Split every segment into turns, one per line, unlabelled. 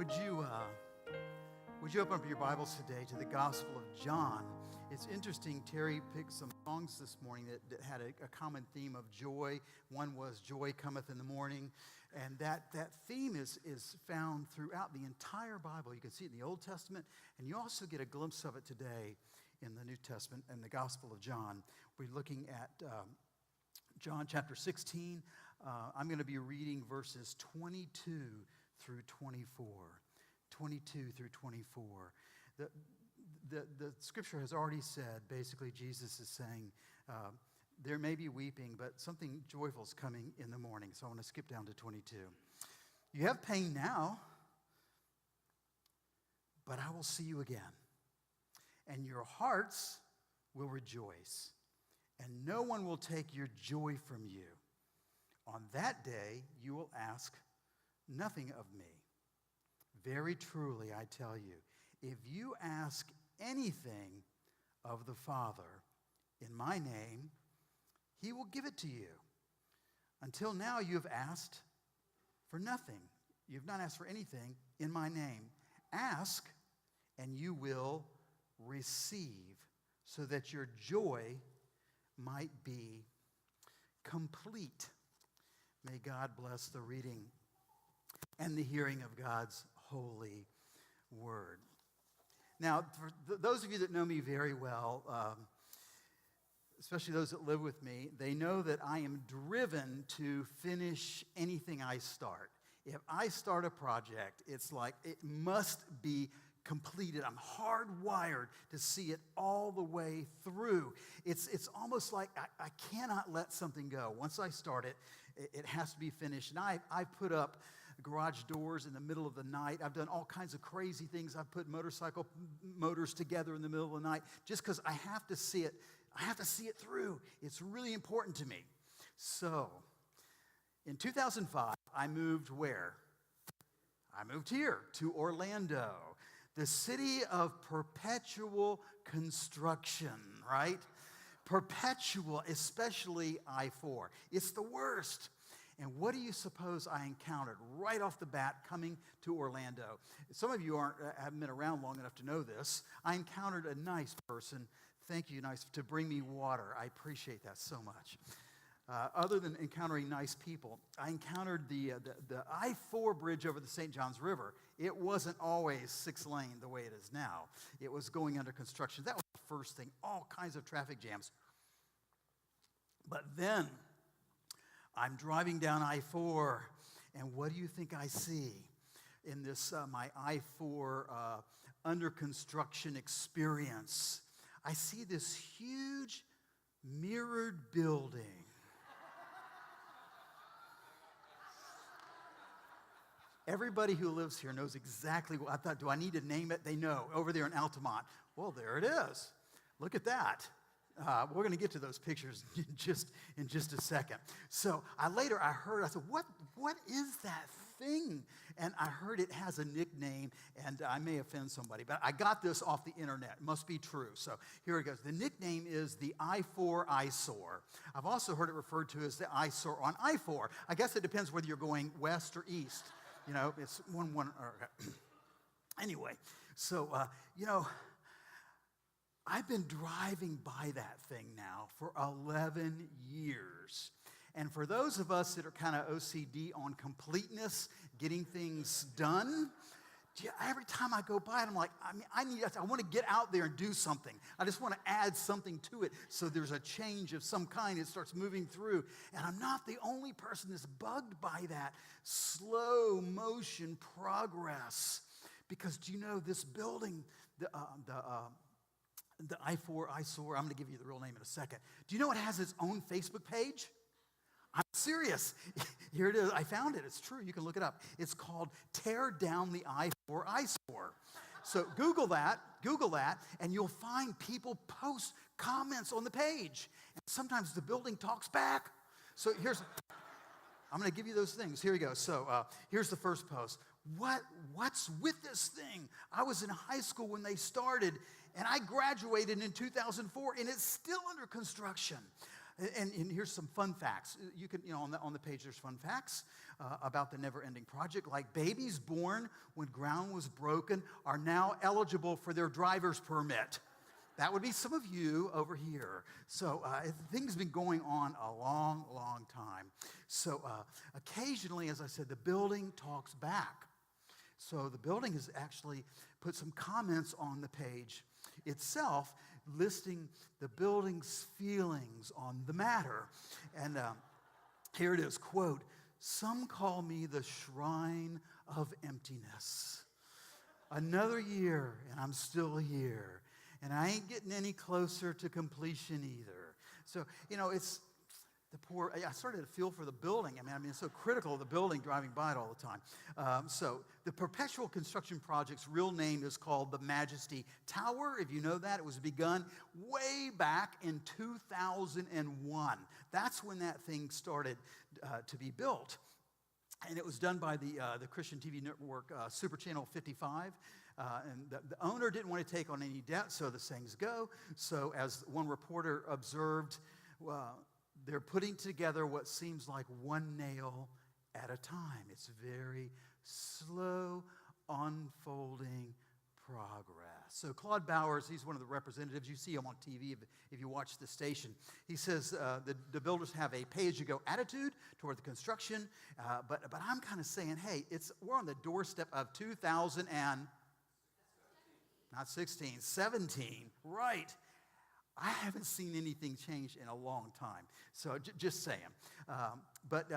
Would you open up your Bibles today to the Gospel of John? It's interesting, Terry picked some songs this morning that had a common theme of joy. One was joy cometh in the morning. And that theme is found throughout the entire Bible. You can see it in the Old Testament, and you also get a glimpse of it today in the New Testament and the Gospel of John. We're looking at John chapter 16. I'm going to be reading verses 22 through 24. 22 through 24. The scripture has already said, basically, Jesus is saying, there may be weeping, but something joyful is coming in the morning. So I want to skip down to 22. You have pain now, but I will see you again, and your hearts will rejoice, and no one will take your joy from you. On that day, you will ask nothing of me. Very truly, I tell you, if you ask anything of the Father in my name, he will give it to you. Until now, you have asked for nothing. You have not asked for anything in my name. Ask, and you will receive, so that your joy might be complete. May God bless the reading and the hearing of God's holy word. Now, for those of you that know me very well, especially those that live with me, they know that I am driven to finish anything I start. If I start a project, it's like it must be completed. I'm hardwired to see it all the way through. It's almost like I cannot let something go. Once I start it, it has to be finished. And I put up garage doors in the middle of the night. I've done all kinds of crazy things. I've put motorcycle motors together in the middle of the night just because I have to see it. I have to see it through. It's really important to me. So, in 2005, I moved where? I moved here to Orlando, the city of perpetual construction, right? Perpetual, especially I-4. It's the worst. And what do you suppose I encountered right off the bat coming to Orlando? Some of you haven't been around long enough to know this. I encountered a nice person. Thank you, nice, to bring me water. I appreciate that so much. Other than encountering nice people, I encountered the I-4 bridge over the St. Johns River. It wasn't always 6-lane the way it is now. It was going under construction. That was the first thing, all kinds of traffic jams. But then I'm driving down I-4, and what do you think I see in this my I-4 under construction experience? I see this huge mirrored building. Everybody who lives here knows exactly what I thought. Do I need to name it? They know. Over there in Altamont. Well, there it is. Look at that. We're going to get to those pictures in just a second. So I said, what is that thing? And I heard it has a nickname, and I may offend somebody, but I got this off the internet. It must be true. So here it goes. The nickname is the I-4 eyesore. I've also heard it referred to as the eyesore on I-4. I guess it depends whether you're going west or east. You know, it's one. Anyway, so, I've been driving by that thing now for 11 years. And for those of us that are kind of OCD on completeness, getting things done, every time I go by it, I'm like, I want to get out there and do something. I just want to add something to it so there's a change of some kind. It starts moving through. And I'm not the only person that's bugged by that slow motion progress. Because do you know this building, the I-4 eyesore, I'm going to give you the real name in a second. Do you know it has its own Facebook page? I'm serious. Here it is. I found it. It's true. You can look it up. It's called Tear Down the I-4 Eyesore. So Google that, and you'll find people post comments on the page. And sometimes the building talks back. So I'm going to give you those things. Here you go. So here's the first post. What's with this thing? I was in high school when they started, and I graduated in 2004, and it's still under construction. And here's some fun facts. You can, on the page, there's fun facts about the never-ending project. Like babies born when ground was broken are now eligible for their driver's permit. That would be some of you over here. So things have been going on a long, long time. So occasionally, as I said, the building talks back. So the building has actually put some comments on the page itself, listing the building's feelings on the matter. And here it is, quote, "Some call me the shrine of emptiness. Another year and I'm still here. And I ain't getting any closer to completion either." So, it's the poor. I started to feel for the building. I mean, it's so critical of the building driving by it all the time. So the perpetual construction project's real name is called the Majesty Tower. If you know that, it was begun way back in 2001. That's when that thing started to be built. And it was done by the Christian TV network Super Channel 55. And the owner didn't want to take on any debt, so the things go. So as one reporter observed, they're putting together what seems like one nail at a time. It's very slow, unfolding progress. So Claude Bowers, he's one of the representatives. You see him on TV if you watch the station. He says the builders have a pay-as-you-go attitude toward the construction, but I'm kind of saying, hey, we're on the doorstep of 2000 and... Not 16, 17, right. I haven't seen anything change in a long time. So just saying. But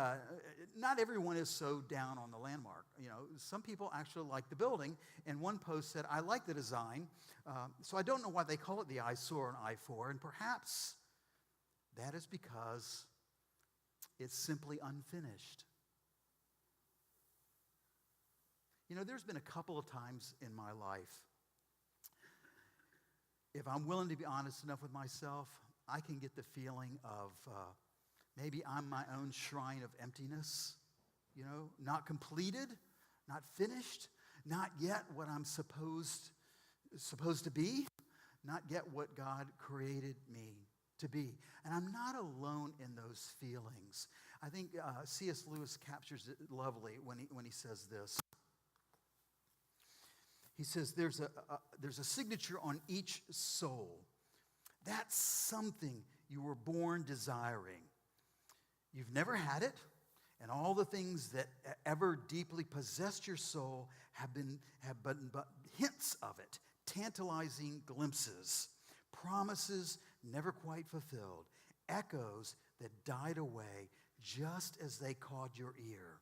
not everyone is so down on the landmark. Some people actually like the building. And one post said, "I like the design. So I don't know why they call it the eyesore on I-4. And perhaps that is because it's simply unfinished." There's been a couple of times in my life, if I'm willing to be honest enough with myself, I can get the feeling of maybe I'm my own shrine of emptiness, not completed, not finished, not yet what I'm supposed to be, not yet what God created me to be. And I'm not alone in those feelings. I think C.S. Lewis captures it lovely when he says this. He says there's a signature on each soul. That's something you were born desiring. You've never had it, and all the things that ever deeply possessed your soul have been but hints of it, tantalizing glimpses, promises never quite fulfilled, echoes that died away just as they caught your ear.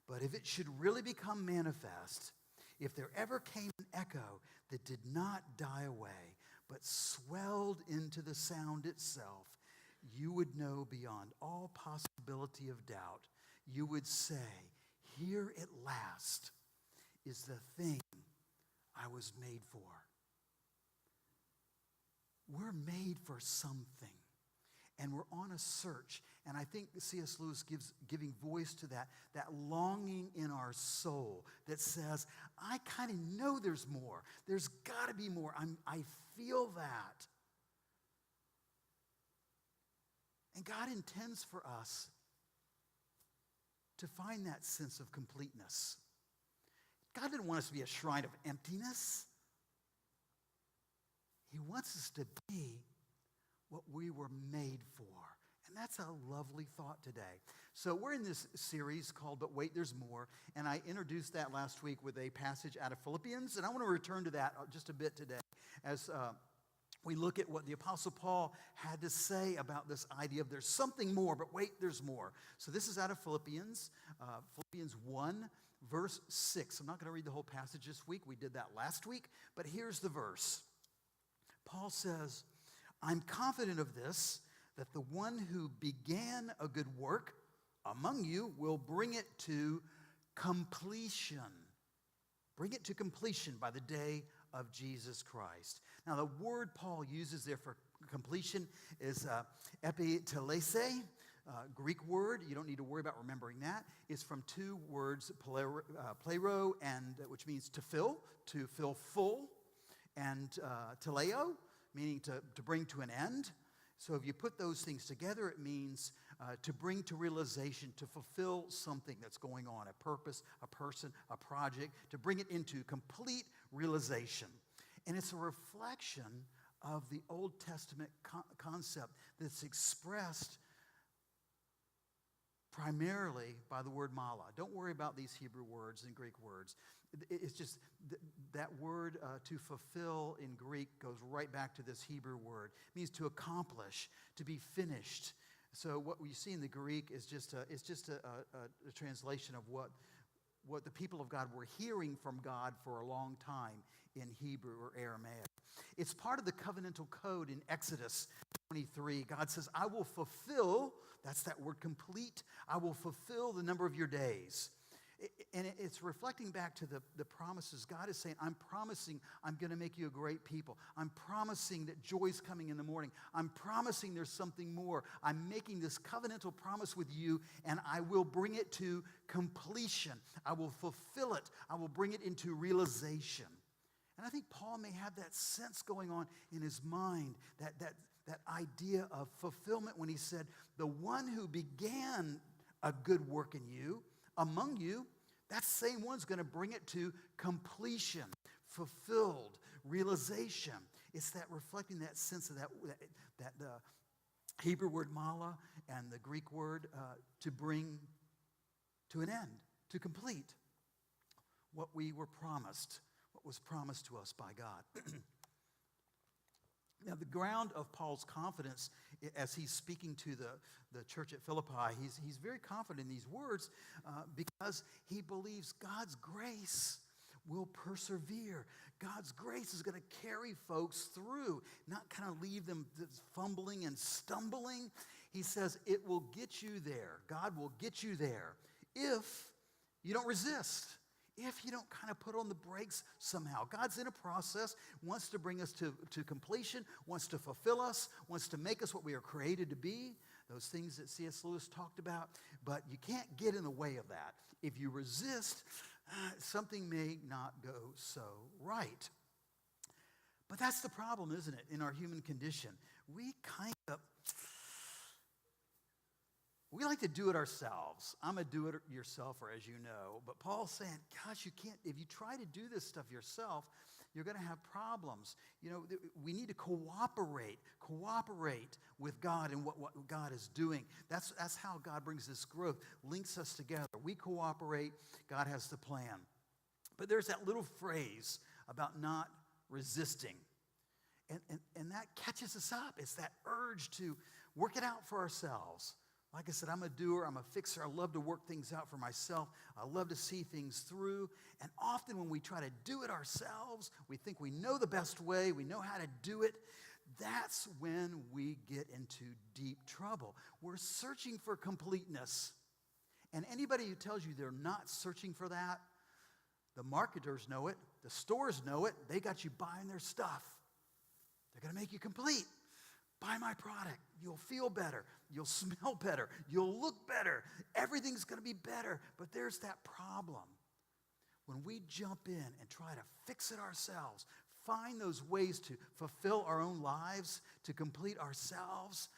But if it should really become manifest, if there ever came an echo that did not die away, but swelled into the sound itself, you would know beyond all possibility of doubt. You would say, "Here at last is the thing I was made for." We're made for something, and we're on a search. And I think C.S. Lewis giving voice to that longing in our soul that says, I kind of know there's more. There's got to be more. I feel that. And God intends for us to find that sense of completeness. God didn't want us to be a shrine of emptiness. He wants us to be what we were made for. And that's a lovely thought today. So we're in this series called But Wait, There's More. And I introduced that last week with a passage out of Philippians. And I want to return to that just a bit today as we look at what the Apostle Paul had to say about this idea of there's something more, but wait, there's more. So this is out of Philippians 1, verse 6. I'm not going to read the whole passage this week. We did that last week. But here's the verse. Paul says, "I'm confident of this, that the one who began a good work among you will bring it to completion." Bring it to completion by the day of Jesus Christ. Now, the word Paul uses there for completion is epitelese, Greek word. You don't need to worry about remembering that. It's from two words, plero, and which means to fill full, and teleo, meaning to bring to an end. So if you put those things together, it means to bring to realization, to fulfill something that's going on, a purpose, a person, a project, to bring it into complete realization. And it's a reflection of the Old Testament concept that's expressed primarily by the word mala. Don't worry about these Hebrew words and Greek words. It's just that word to fulfill in Greek goes right back to this Hebrew word. It means to accomplish, to be finished. So what we see in the Greek is just a translation of what the people of God were hearing from God for a long time in Hebrew or Aramaic. It's part of the covenantal code in Exodus 23. God says, I will fulfill, that's that word complete, I will fulfill the number of your days. And it's reflecting back to the promises. God is saying, I'm promising I'm going to make you a great people. I'm promising that joy's coming in the morning. I'm promising there's something more. I'm making this covenantal promise with you, and I will bring it to completion. I will fulfill it. I will bring it into realization. And I think Paul may have that sense going on in his mind, that idea of fulfillment when he said, the one who began a good work in you, among you, that same one's going to bring it to completion, fulfilled, realization. It's that reflecting that sense of that Hebrew word mala and the Greek word to bring to an end, to complete what we were promised, what was promised to us by God. Now, the ground of Paul's confidence as he's speaking to the church at Philippi, he's very confident in these words because he believes God's grace will persevere. God's grace is going to carry folks through, not kind of leave them fumbling and stumbling. He says it will get you there. God will get you there if you don't resist. If you don't kind of put on the brakes somehow. God's in a process, wants to bring us to completion, wants to fulfill us, wants to make us what we are created to be, those things that C.S. Lewis talked about, but you can't get in the way of that. If you resist, something may not go so right. But that's the problem, isn't it, in our human condition? We like to do it ourselves. I'm a do-it-yourselfer, as you know. But Paul's saying, gosh, you can't, if you try to do this stuff yourself, you're going to have problems. You know, we need to cooperate with God and what God is doing. That's how God brings this growth, links us together. We cooperate, God has the plan. But there's that little phrase about not resisting. And that catches us up. It's that urge to work it out for ourselves. Like I said, I'm a doer, I'm a fixer. I love to work things out for myself. I love to see things through. And often when we try to do it ourselves, we think we know the best way, we know how to do it. That's when we get into deep trouble. We're searching for completeness. And anybody who tells you they're not searching for that, the marketers know it, the stores know it, they got you buying their stuff. They're going to make you complete. Buy my product. You'll feel better. You'll smell better. You'll look better. Everything's going to be better. But there's that problem. When we jump in and try to fix it ourselves, find those ways to fulfill our own lives, to complete ourselves,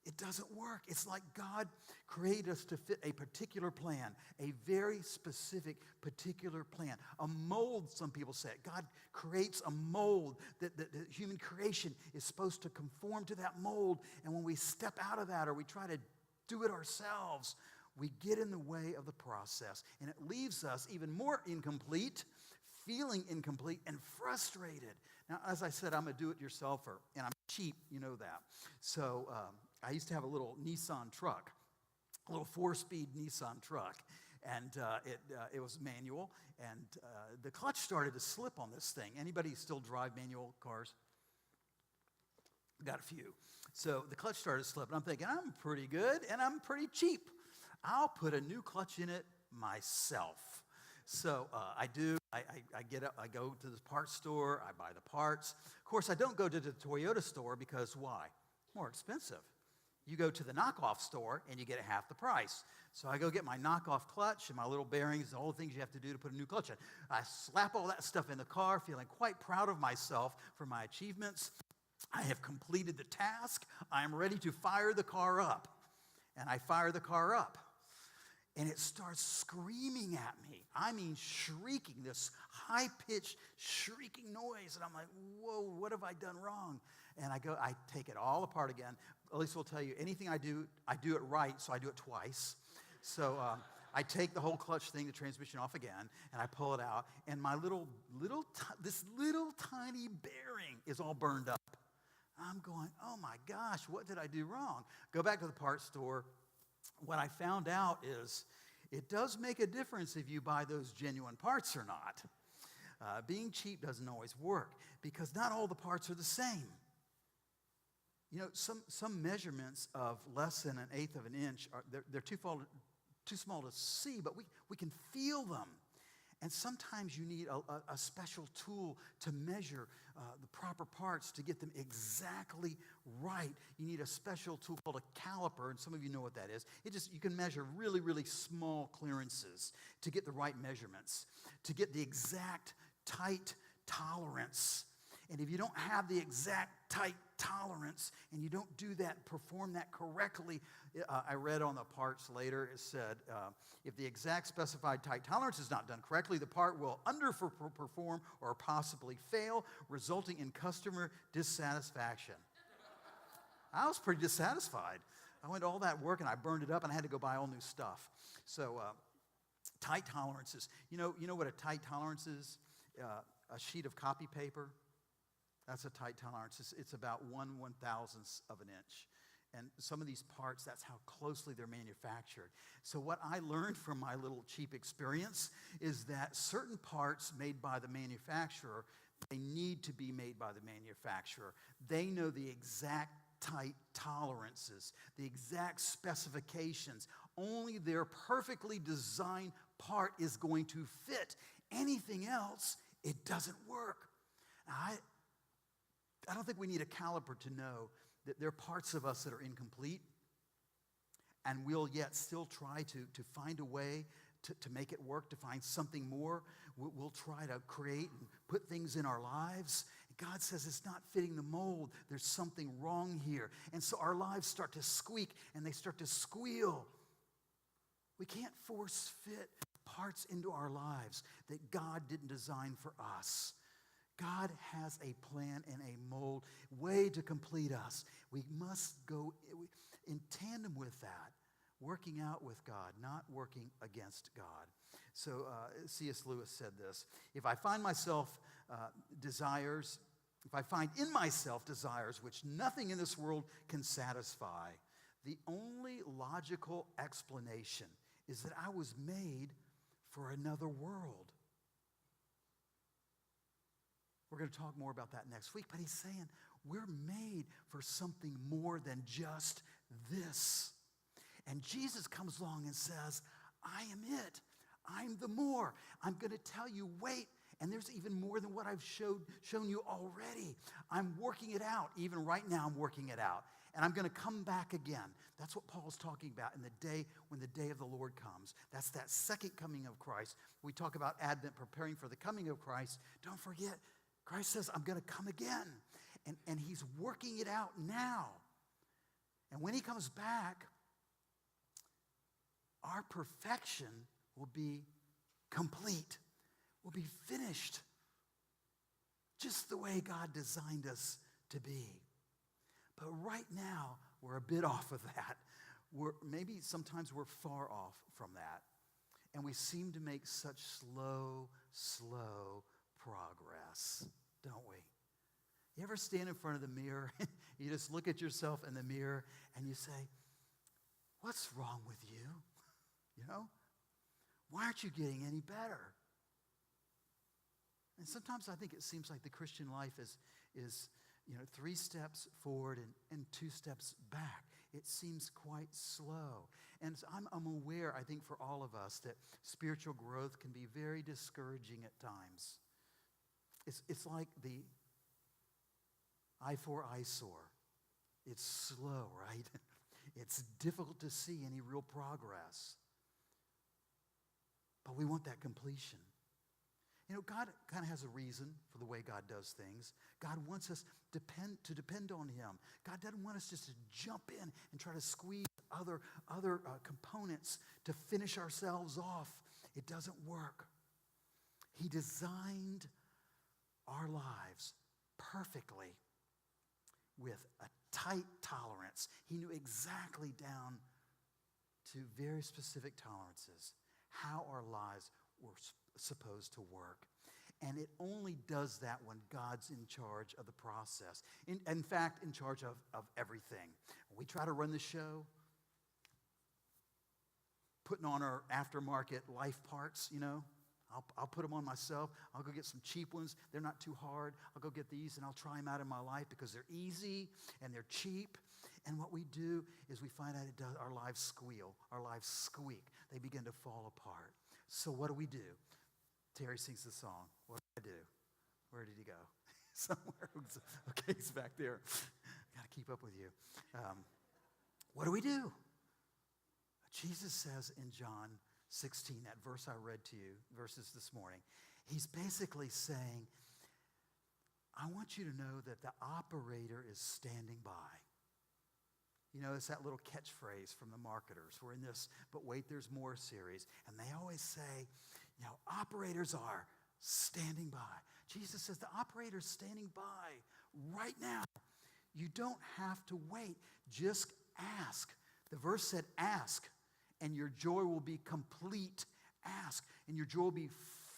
it doesn't work. It's like God created us to fit a particular plan, a very specific particular plan. A mold, some people say. God creates a mold that the human creation is supposed to conform to that mold. And when we step out of that or we try to do it ourselves, we get in the way of the process. And it leaves us even more incomplete, feeling incomplete and frustrated. Now, as I said, I'm a do-it-yourselfer, and I'm cheap, you know that. So I used to have a little Nissan truck, a little 4-speed Nissan truck, and it was manual, and the clutch started to slip on this thing. Anybody still drive manual cars? Got a few. So the clutch started to slip, and I'm thinking, I'm pretty good, and I'm pretty cheap. I'll put a new clutch in it myself. So I do. I get up, I go to the parts store, I buy the parts. Of course, I don't go to the Toyota store because why? More expensive. You go to the knockoff store and you get it half the price. So I go get my knockoff clutch and my little bearings, all the things you have to do to put a new clutch in. I slap all that stuff in the car, feeling quite proud of myself for my achievements. I have completed the task. I am ready to fire the car up. And I fire the car up. And it starts screaming at me. I mean, shrieking, this high-pitched, shrieking noise. And I'm like, whoa, what have I done wrong? And I take it all apart again. Elisa will tell you, anything I do it right, so I do it twice. So I take the whole clutch thing, the transmission off again, and I pull it out. And my this little tiny bearing is all burned up. I'm going, oh my gosh, what did I do wrong? Go back to the parts store. What I found out is it does make a difference if you buy those genuine parts or not. Being cheap doesn't always work because not all the parts are the same. You know, some measurements of less than 1/8 of an inch, they're too small to see, but we can feel them. And sometimes you need a special tool to measure the proper parts to get them exactly right. You need a special tool called a caliper, and some of you know what that is. You can measure really, really small clearances to get the right measurements, to get the exact tight tolerance. And if you don't have the exact tight tolerance and you don't do that, perform that correctly, I read on the parts later, it said, if the exact specified tight tolerance is not done correctly, the part will underperform or possibly fail, resulting in customer dissatisfaction. I was pretty dissatisfied. I went to all that work and I burned it up and I had to go buy all new stuff. So tight tolerances. You know what a tight tolerance is? A sheet of copy paper. That's a tight tolerance. It's about 1/1000th of an inch. And some of these parts, that's how closely they're manufactured. So what I learned from my little cheap experience is that certain parts made by the manufacturer, they need to be made by the manufacturer. They know the exact tight tolerances, the exact specifications. Only their perfectly designed part is going to fit. Anything else, it doesn't work. Now, I don't think we need a caliper to know that there are parts of us that are incomplete, and we'll yet still try to find a way to make it work, to find something more. We'll try to create and put things in our lives. God says it's not fitting the mold. There's something wrong here. And so our lives start to squeak and they start to squeal. We can't force fit parts into our lives that God didn't design for us. God has a plan and a mold, way to complete us. We must go in tandem with that, working out with God, not working against God. So C.S. Lewis said this: if I find in myself desires which nothing in this world can satisfy, the only logical explanation is that I was made for another world. We're going to talk more about that next week, but he's saying we're made for something more than just this. And Jesus comes along and says, I am it. I'm the more. I'm going to tell you, wait, and there's even more than what I've shown you already. I'm working it out. Even right now, I'm working it out. And I'm going to come back again. That's what Paul's talking about in the day when the day of the Lord comes. That's that second coming of Christ. We talk about Advent, preparing for the coming of Christ. Don't forget, Christ says, I'm going to come again. And he's working it out now. And when he comes back, our perfection will be complete, will be finished, just the way God designed us to be. But right now, we're a bit off of that. Maybe sometimes we're far off from that. And we seem to make such slow progress, don't we? You ever stand in front of the mirror, you just look at yourself in the mirror and you say, what's wrong with you? You know? Why aren't you getting any better? And sometimes I think it seems like the Christian life is 3 steps forward and 2 steps back. It seems quite slow. And I'm aware, I think, for all of us that spiritual growth can be very discouraging at times. It's like the I-4 eyesore. It's slow, right? It's difficult to see any real progress. But we want that completion. You know, God kind of has a reason for the way God does things. God wants us to depend on him. God doesn't want us just to jump in and try to squeeze other components to finish ourselves off. It doesn't work. He designed our lives perfectly with a tight tolerance. He knew exactly down to very specific tolerances how our lives were supposed to work. And it only does that when God's in charge of the process. In fact, in charge of everything. We try to run the show, putting on our aftermarket life parts, you know. I'll put them on myself. I'll go get some cheap ones. They're not too hard. I'll go get these and I'll try them out in my life because they're easy and they're cheap. And what we do is we find out our lives squeal. Our lives squeak. They begin to fall apart. So what do? Terry sings the song. What do I do? Where did he go? Somewhere. Okay, he's back there. Got to keep up with you. What do? Jesus says in John 16, that verse I read to you, verses this morning, he's basically saying, I want you to know that the operator is standing by. You know, it's that little catchphrase from the marketers. We're in this But Wait, There's More series. And they always say, you know, operators are standing by. Jesus says the operator's standing by right now. You don't have to wait. Just ask. The verse said ask, and your joy will be complete. Ask, and your joy will be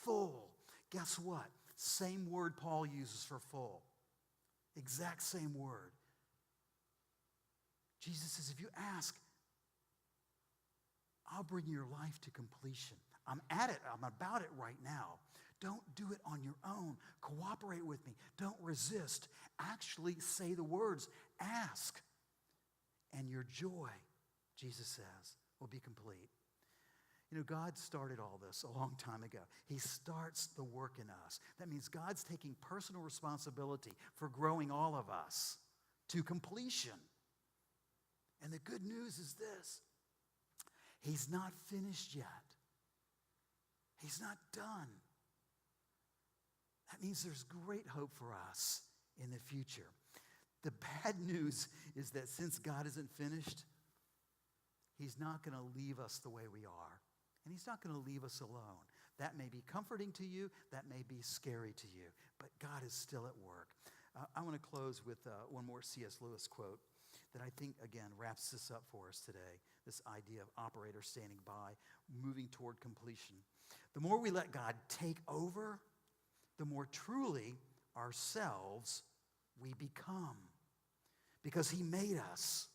full. Guess what? Same word Paul uses for full. Exact same word. Jesus says, if you ask, I'll bring your life to completion. I'm at it. I'm about it right now. Don't do it on your own. Cooperate with me. Don't resist. Actually say the words, ask, and your joy, Jesus says, will be complete. You know, God started all this a long time ago. He starts the work in us. That means God's taking personal responsibility for growing all of us to completion. And the good news is this. He's not finished yet. He's not done. That means there's great hope for us in the future. The bad news is that since God isn't finished, he's not going to leave us the way we are. And he's not going to leave us alone. That may be comforting to you. That may be scary to you. But God is still at work. I want to close with one more C.S. Lewis quote that I think, again, wraps this up for us today. This idea of operator standing by, moving toward completion. The more we let God take over, the more truly ourselves we become. Because he made us.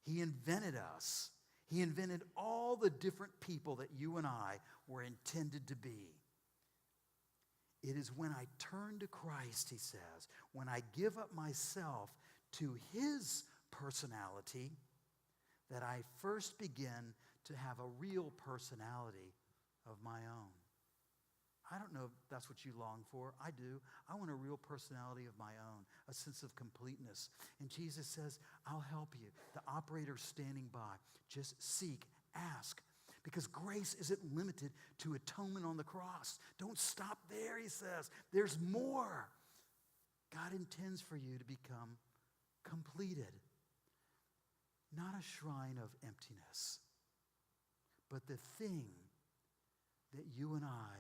He invented us. He invented all the different people that you and I were intended to be. It is when I turn to Christ, he says, when I give up myself to his personality, that I first begin to have a real personality of my own. I don't know if that's what you long for. I do. I want a real personality of my own, a sense of completeness. And Jesus says, I'll help you. The operator's standing by. Just seek, ask. Because grace isn't limited to atonement on the cross. Don't stop there, he says. There's more. God intends for you to become completed. Not a shrine of emptiness, but the thing that you and I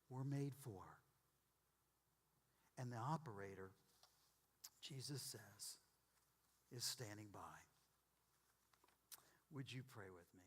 were made for. And the operator, Jesus says, is standing by. Would you pray with me?